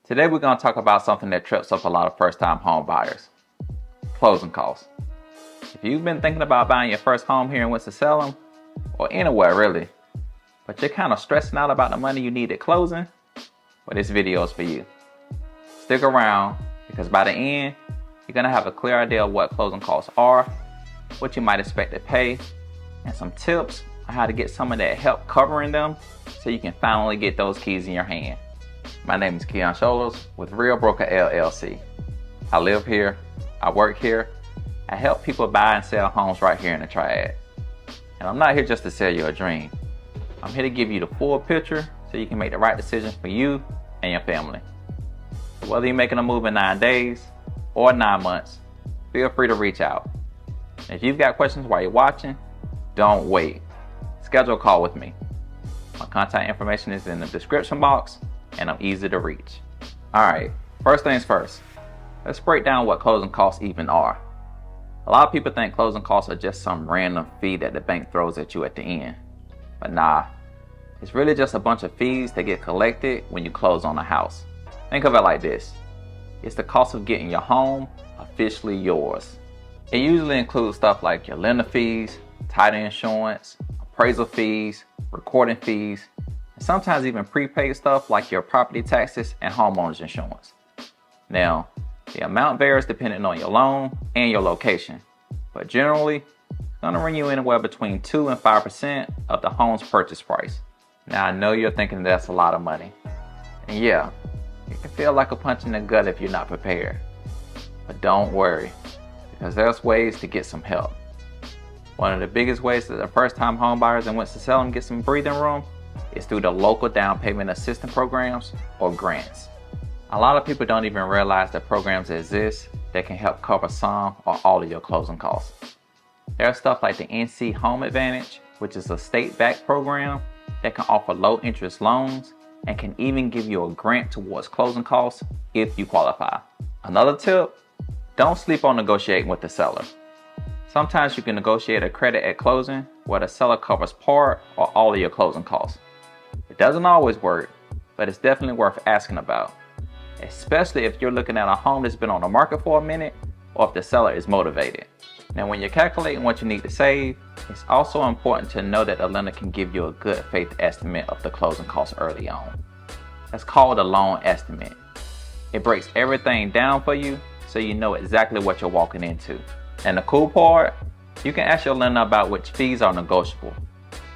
Today we're going to talk about something that trips up a lot of first-time home buyers: closing costs. If you've been thinking about buying your first home here in Winston-Salem, or anywhere really, but you're kind of stressing out about the money you need at closing, well, this video is for you. Stick around, because by the end, you're going to have a clear idea of what closing costs are, what you might expect to pay, and some tips on how to get some of that help covering them so you can finally get those keys in your hand. My name is Keon Shoulders with Real Broker LLC. I live here, I work here, I help people buy and sell homes right here in the Triad. And I'm not here just to sell you a dream. I'm here to give you the full picture so you can make the right decision for you and your family. So whether you're making a move in 9 days or 9 months, feel free to reach out. And if you've got questions while you're watching, don't wait. Schedule a call with me. My contact information is in the description box, and I'm easy to reach. Alright, first things first, let's break down what closing costs even are. A lot of people think closing costs are just some random fee that the bank throws at you at the end. But nah, it's really just a bunch of fees that get collected when you close on a house. Think of it like this: it's the cost of getting your home officially yours. It usually includes stuff like your lender fees, title insurance, appraisal fees, recording fees, and sometimes even prepaid stuff like your property taxes and homeowners insurance. Now, the amount varies depending on your loan and your location, but generally, it's going to run you anywhere between 2 and 5% of the home's purchase price. Now, I know you're thinking that's a lot of money. And yeah, it can feel like a punch in the gut if you're not prepared. But don't worry, because there's ways to get some help. One of the biggest ways that the first-time home buyers in Winston-Salem get some breathing room is through the local down payment assistance programs or grants. A lot of people don't even realize that programs exist that can help cover some or all of your closing costs. There's stuff like the NC Home Advantage, which is a state-backed program that can offer low-interest loans and can even give you a grant towards closing costs if you qualify. Another tip: don't sleep on negotiating with the seller. Sometimes you can negotiate a credit at closing where the seller covers part or all of your closing costs. It doesn't always work, but it's definitely worth asking about, especially if you're looking at a home that's been on the market for a minute or if the seller is motivated. Now, when you're calculating what you need to save, it's also important to know that the lender can give you a good faith estimate of the closing costs early on. That's called a loan estimate. It breaks everything down for you so you know exactly what you're walking into. And the cool part, you can ask your lender about which fees are negotiable.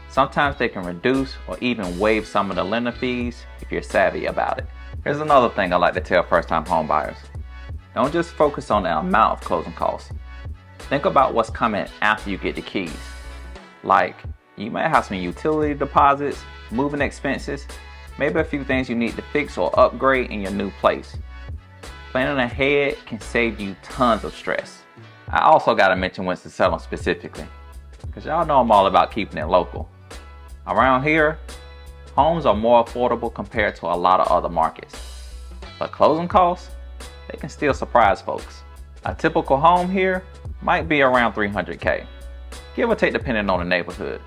Sometimes they can reduce or even waive some of the lender fees if you're savvy about it. Here's another thing I like to tell first-time home buyers: don't just focus on the amount of closing costs. Think about what's coming after you get the keys. Like, you might have some utility deposits, moving expenses, maybe a few things you need to fix or upgrade in your new place. Planning ahead can save you tons of stress. I also gotta mention Winston-Salem specifically, because y'all know I'm all about keeping it local. Around here, homes are more affordable compared to a lot of other markets. But closing costs, they can still surprise folks. A typical home here might be around $300K, give or take depending on the neighborhood,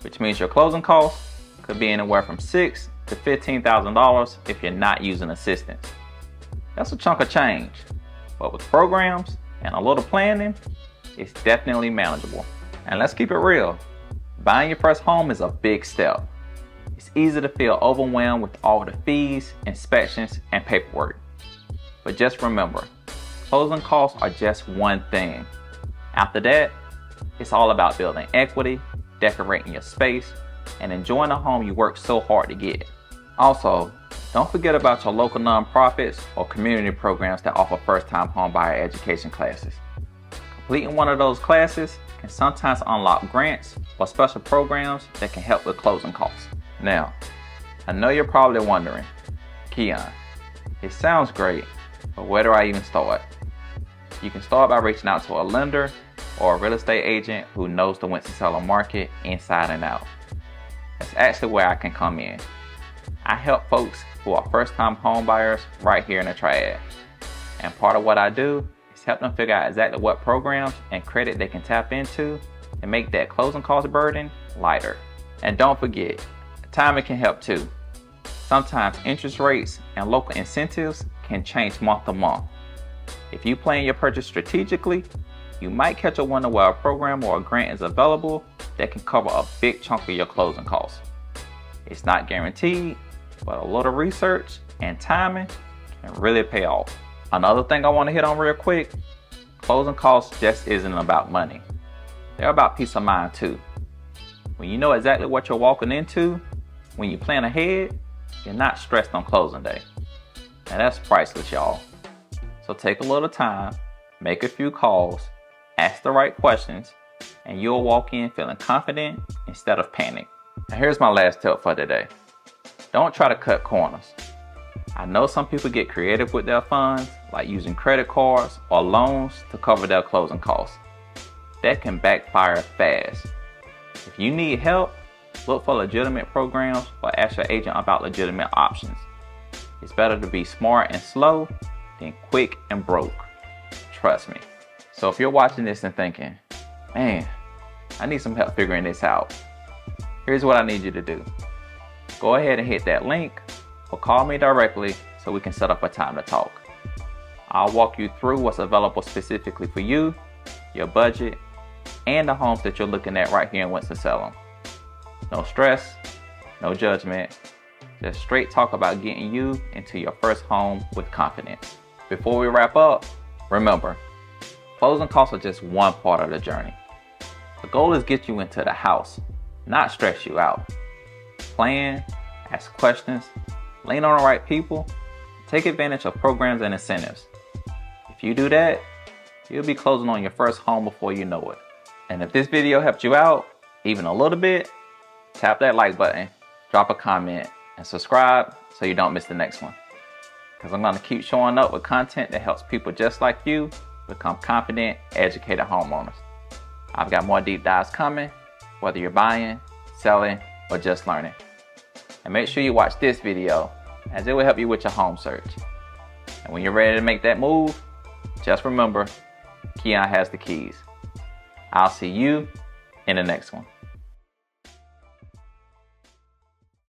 which means your closing costs could be anywhere from $6,000 to $15,000 if you're not using assistance. That's a chunk of change, but with programs and a little planning, it's definitely manageable. And let's keep it real, buying your first home is a big step. It's easy to feel overwhelmed with all the fees, inspections, and paperwork. But just remember, closing costs are just one thing. After that, it's all about building equity, decorating your space, and enjoying the home you worked so hard to get. Also, don't forget about your local nonprofits or community programs that offer first-time homebuyer education classes. Completing one of those classes can sometimes unlock grants or special programs that can help with closing costs. Now, I know you're probably wondering, Keon, it sounds great, but where do I even start? You can start by reaching out to a lender or a real estate agent who knows the Winston-Salem market inside and out. That's actually where I can come in. I help folks who are first-time home buyers right here in the Triad. And part of what I do is help them figure out exactly what programs and credit they can tap into and make that closing cost burden lighter. And don't forget, timing can help too. Sometimes interest rates and local incentives can change month to month. If you plan your purchase strategically, you might catch a window where a program or a grant is available that can cover a big chunk of your closing costs. It's not guaranteed, but a little research and timing can really pay off. Another thing I want to hit on real quick, closing costs just isn't about money. They're about peace of mind too. When you know exactly what you're walking into, when you plan ahead, you're not stressed on closing day. Now that's priceless, y'all. So take a little time, make a few calls, ask the right questions, and you'll walk in feeling confident instead of panic. Now here's my last tip for today. Don't try to cut corners. I know some people get creative with their funds, like using credit cards or loans to cover their closing costs. That can backfire fast. If you need help, look for legitimate programs or ask your agent about legitimate options. It's better to be smart and slow than quick and broke. Trust me. So if you're watching this and thinking, man, I need some help figuring this out, here's what I need you to do. Go ahead and hit that link or call me directly so we can set up a time to talk. I'll walk you through what's available specifically for you, your budget, and the homes that you're looking at right here in Winston-Salem. No stress, no judgment, just straight talk about getting you into your first home with confidence. Before we wrap up, remember, closing costs are just one part of the journey. The goal is get you into the house, not stress you out. Plan, ask questions, lean on the right people, take advantage of programs and incentives. If you do that, you'll be closing on your first home before you know it. And if this video helped you out, even a little bit, tap that like button, drop a comment, and subscribe so you don't miss the next one. Because I'm going to keep showing up with content that helps people just like you become confident, educated homeowners. I've got more deep dives coming, whether you're buying, selling, or just learning. And make sure you watch this video, as it will help you with your home search. And when you're ready to make that move, just remember, Keon has the keys. I'll see you in the next one.